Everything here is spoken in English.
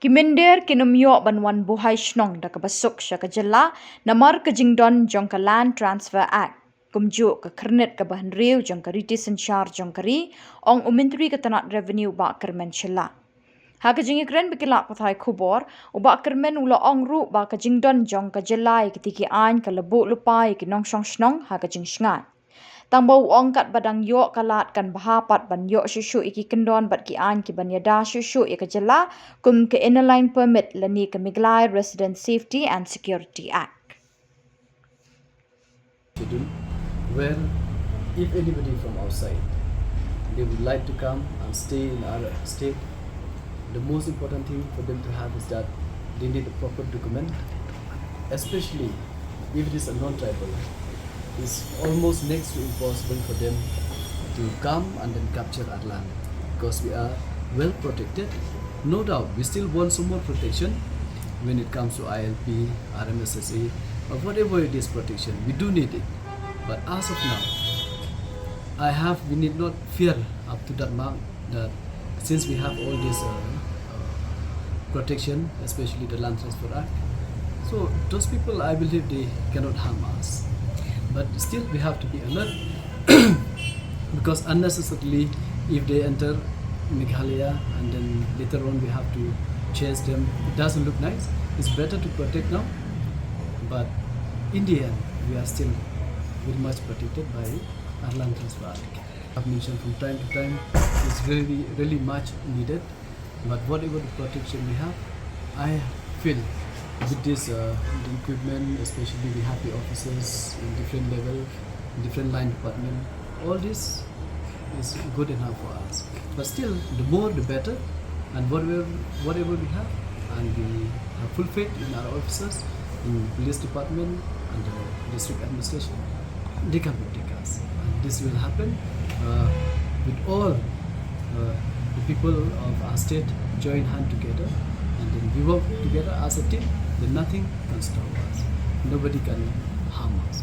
Mynder kinumyo banwan buhay Shillong da kabasuk siya Khuborjylla namar kajingdon jong ka Land Transfer Act kumju ka kernet ka bahanriu jong ka riti sensyar jong kari ong umintri ka tanat revenue ba kermen Shilla. Ha kajingikren bikilak pathai Khubor uba kermen ulo ong ru ba kajingdon jong Khuborjylla ketiki an ka lebu lupa kinong shong shnong ha kajing shngat. Tangbau ong kat badang yo kalat kan bahapat ban yo shushu iki kendon bat ki an ki ban yada shushu iki Khuborjylla kum ke inner line permit lani ke Meghalaya Resident Safety and Security Act. Where if anybody from outside they would like to come and stay in our state, the most important thing for them to have is that they need a proper document, especially if it is a non-tribal. It's almost next to impossible for them to come and then capture our land because we are well protected. No doubt, we still want some more protection when it comes to ILP, RMSSA, or whatever it is protection. We do need it. But as of now, we need not fear up to that mark that since we have all this protection, especially the Land Transfer Act, so those people, I believe they cannot harm us. But still we have to be alert because unnecessarily if they enter Meghalaya and then later on we have to chase them, it doesn't look nice. It's better to protect now, but in the end we are still very much protected by our Land Transfer Act. I've mentioned from time to time it's really much needed, but whatever the protection we have, I feel with this the equipment, especially we have the officers in different level, different line department, all this is good enough for us. But still, the more the better, and whatever we have, and we have full faith in our officers, in police department and the district administration, they can protect us. And this will happen with all the people of our state join hand together, and then we work together as a team. Then nothing can stop us. Nobody can harm us.